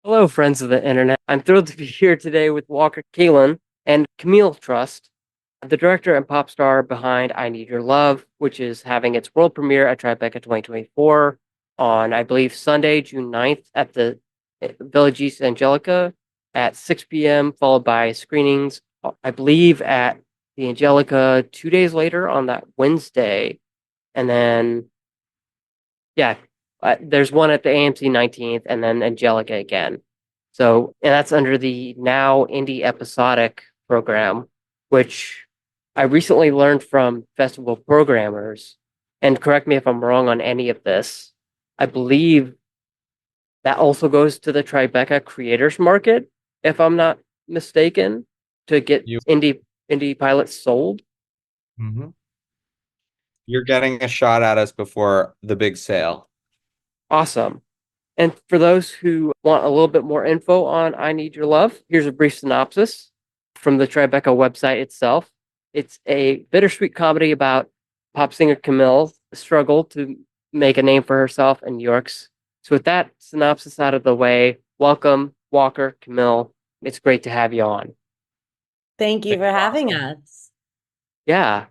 Hello, friends of the internet. I'm thrilled to be here today with Walker Kalan and Camille Trust, the director and pop star behind I Need Your Love, which is having its world premiere at Tribeca 2024 on, I believe, Sunday, June 9th at the Village East Angelica at 6 p.m., followed by screenings, I believe, at the Angelica 2 days later on that Wednesday. And then, yeah, there's one at the AMC 19th and then Angelica again. So, and that's under the Now Indie Episodic program, which I recently learned from festival programmers. And correct me if I'm wrong on any of this. I believe that also goes to the Tribeca Creators Market, if I'm not mistaken, to get You indie pilots sold. Mhm. You're getting a shot at us before the big sale. Awesome. And for those who want a little bit more info on I Need Your Love, here's a brief synopsis from the Tribeca website itself. It's a bittersweet comedy about pop singer Camille's struggle to make a name for herself in New York's. So, with that synopsis out of the way, welcome, Walker, Camille. It's great to have you on. Thank you It's for having awesome. us. Yeah.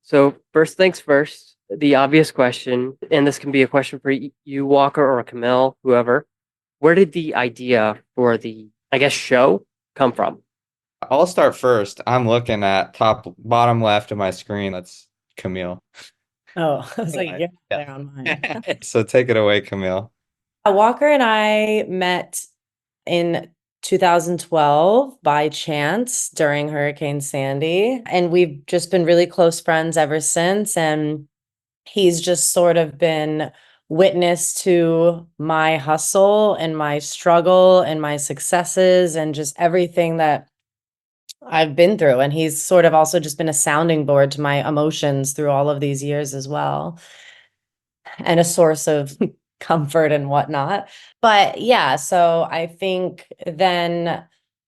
So, first things first, the obvious question, and this can be a question for you, Walker, or Camille, whoever. Where did the idea for the, I guess, show come from? I'll start first. I'm looking at bottom left of my screen. That's Camille. Oh, I was like, Right. you're not Yeah. there on mine. So take it away, Camille. Walker and I met in 2012 by chance during Hurricane Sandy, and we've just been really close friends ever since. And he's just sort of been witness to my hustle and my struggle and my successes and just everything that I've been through. And he's sort of also just been a sounding board to my emotions through all of these years as well, and a source of comfort and whatnot. But yeah, so I think then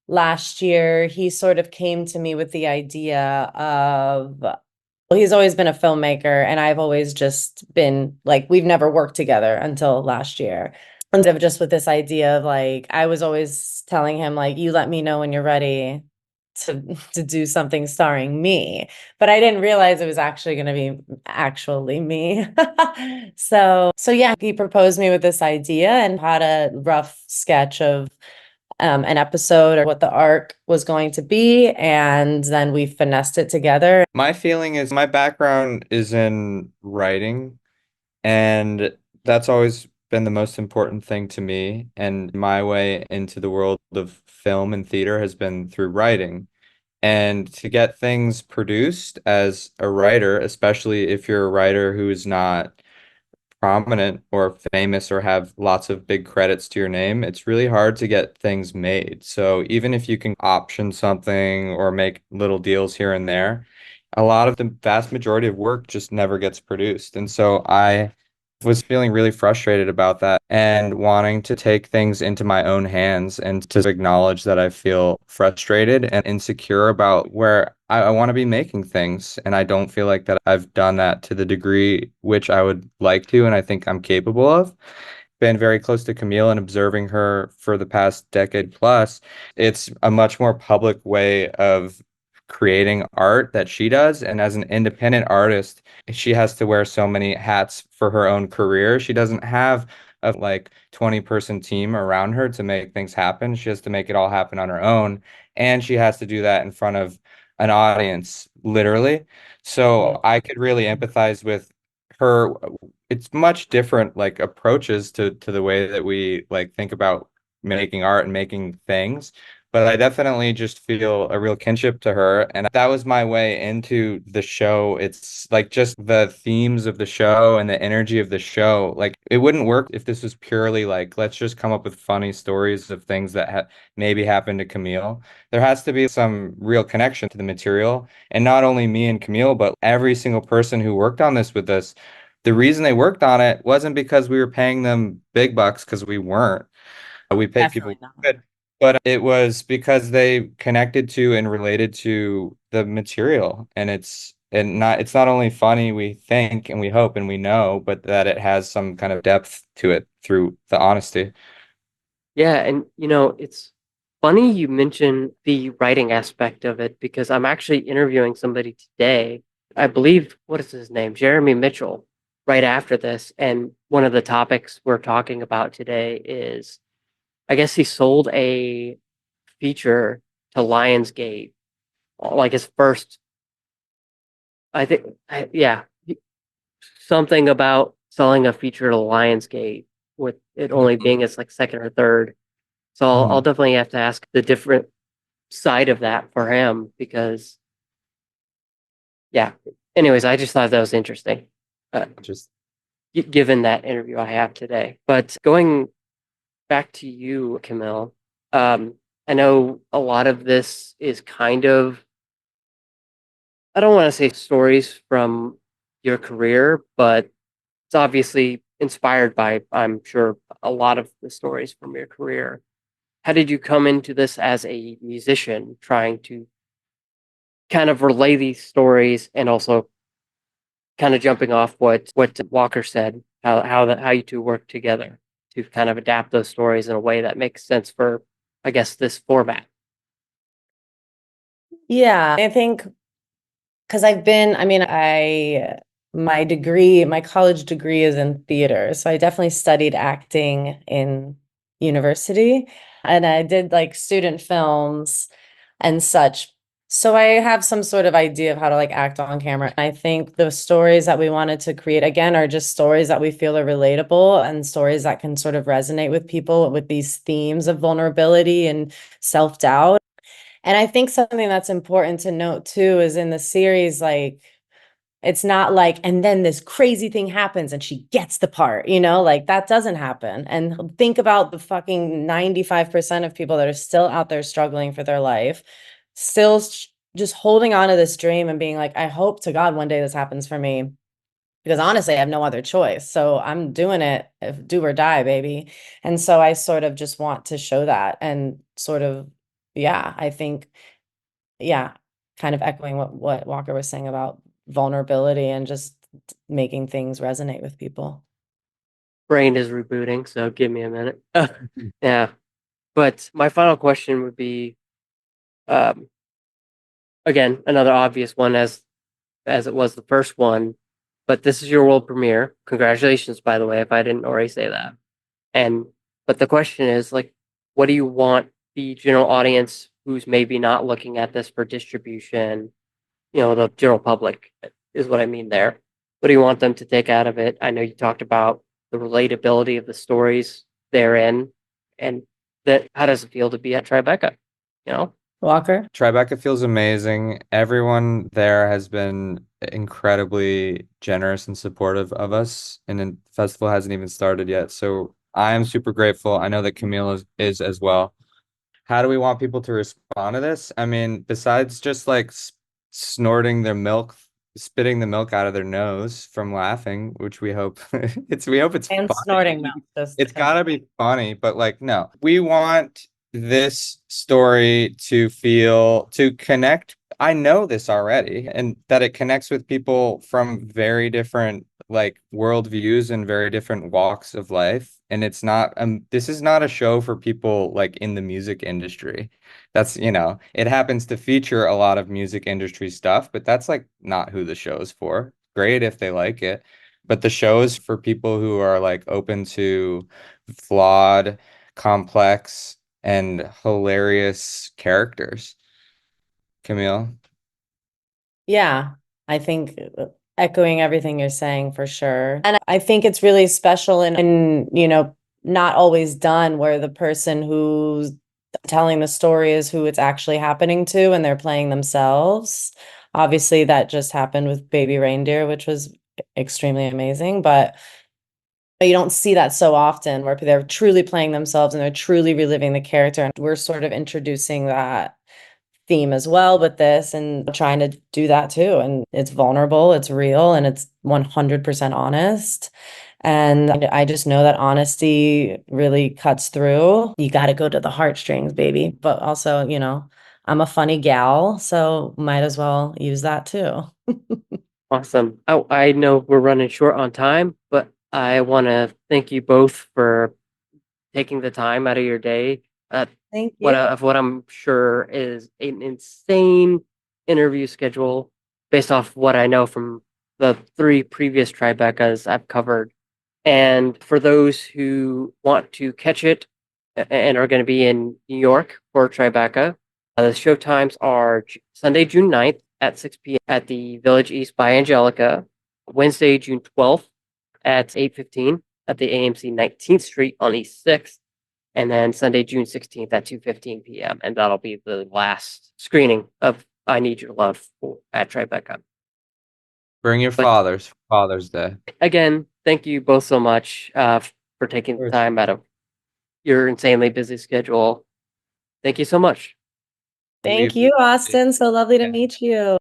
last year he sort of came to me with the idea of, well, he's always been a filmmaker, and I've always just been like, we've never worked together until last year. And of just with this idea of like, I was always telling him, like, you let me know when you're ready to do something starring me, but I didn't realize it was actually going to be actually me. So yeah, he proposed me with this idea and had a rough sketch of an episode or what the arc was going to be, and then we finessed it together. My feeling is my background is in writing, and that's always been the most important thing to me. And my way into the world of film and theater has been through writing. And to get things produced as a writer, especially if you're a writer who is not prominent or famous or have lots of big credits to your name, it's really hard to get things made. So even if you can option something or make little deals here and there, a lot of the vast majority of work just never gets produced. And so I was feeling really frustrated about that and wanting to take things into my own hands and to acknowledge that I feel frustrated and insecure about where I want to be making things. And I don't feel like that I've done that to the degree which I would like to, and I think I'm capable of. Been very close to Camille and observing her for the past decade plus. It's a much more public way of creating art that she does. And as an independent artist, she has to wear so many hats for her own career. She doesn't have a like 20-person team around her to make things happen. She has to make it all happen on her own. And she has to do that in front of an audience, literally. So I could really empathize with her. It's much different like approaches to the way that we like think about making art and making things, but I definitely just feel a real kinship to her. And that was my way into the show. It's like just the themes of the show and the energy of the show. Like it wouldn't work if this was purely like, let's just come up with funny stories of things that ha maybe happened to Camille. There has to be some real connection to the material. And not only me and Camille, but every single person who worked on this with us. The reason they worked on it wasn't because we were paying them big bucks, because we weren't. We paid people Definitely not. good, but it was because they connected to and related to the material. And it's not only funny, we think and we hope and we know, but that it has some kind of depth to it through the honesty. Yeah, and it's funny you mention the writing aspect of it because I'm actually interviewing somebody today. I believe, what is his name? Jeremy Mitchell, right after this. And one of the topics we're talking about today is I guess he sold a feature to Lionsgate, like his first, I think, yeah, something about selling a feature to Lionsgate with it only being its like second or third. So I'll Mhm. definitely have to ask the different side of that for him because, yeah. Anyways, I just thought that was interesting, Just given that interview I have today. But going back to you, Camille, I know a lot of this is kind of, I don't want to say stories from your career, but it's obviously inspired by, I'm sure, a lot of the stories from your career. How did you come into this as a musician, trying to kind of relay these stories and also kind of jumping off what Walker said, how you two work together to kind of adapt those stories in a way that makes sense for, I guess, this format. Yeah, I think because I mean, my college degree is in theater. So I definitely studied acting in university and I did like student films and such. So I have some sort of idea of how to like act on camera. I think the stories that we wanted to create again are just stories that we feel are relatable and stories that can sort of resonate with people with these themes of vulnerability and self-doubt. And I think something that's important to note too is in the series, like, it's not like, and then this crazy thing happens and she gets the part, like that doesn't happen. And think about the fucking 95% of people that are still out there struggling for their life, still just holding on to this dream and being like, I hope to God one day this happens for me. Because honestly, I have no other choice. So I'm doing it, if do or die, baby. And so I sort of just want to show that and sort of, yeah, I think, yeah, kind of echoing what Walker was saying about vulnerability and just making things resonate with people. Brain is rebooting, so give me a minute. Yeah, but my final question would be, um, again, another obvious one as it was the first one, but this is your world premiere. Congratulations, by the way, if I didn't already say that. And but the question is like, what do you want the general audience who's maybe not looking at this for distribution, the general public is what I mean there. What do you want them to take out of it? I know you talked about the relatability of the stories therein, and that how does it feel to be at Tribeca? You know? Walker? Tribeca feels amazing. Everyone there has been incredibly generous and supportive of us, and the festival hasn't even started yet. So I am super grateful. I know that Camille is as well. How do we want people to respond to this? I mean, besides just like snorting their milk, spitting the milk out of their nose from laughing, which we hope we hope it's And snorting funny. milk. Just It's gotta be funny, but like no. We want this story to connect. I know this already, and that it connects with people from very different like worldviews and very different walks of life. And it's not this is not a show for people like in the music industry. That's, it happens to feature a lot of music industry stuff, but that's like not who the show is for. Great if they like it, but the show is for people who are like open to flawed, complex, and hilarious characters. Camille. yeah, I think echoing everything you're saying for sure. And I think it's really special and not always done where the person who's telling the story is who it's actually happening to and they're playing themselves. Obviously, that just happened with Baby Reindeer, which was extremely amazing, but you don't see that so often where they're truly playing themselves and they're truly reliving the character. And we're sort of introducing that theme as well with this and trying to do that too. And it's vulnerable, it's real, and it's 100% honest. And I just know that honesty really cuts through. You got to go to the heartstrings, baby. But also, I'm a funny gal, so might as well use that too. Awesome. Oh, I know we're running short on time, but I want to thank you both for taking the time out of your day. Thank you. What I'm sure is an insane interview schedule based off what I know from the 3 previous Tribecas I've covered. And for those who want to catch it and are going to be in New York for Tribeca, the show times are Sunday, June 9th at 6 p.m. at the Village East by Angelica, Wednesday, June 12th at 8:15 at the AMC 19th Street on East 6th, and then Sunday, June 16th at 2:15 p.m. And that'll be the last screening of I Need Your Love at Tribeca. Bring your fathers for Father's Day. Again, thank you both so much for taking the time out of your insanely busy schedule. Thank you so much. Thank you, Austin. So lovely to Yeah. meet you.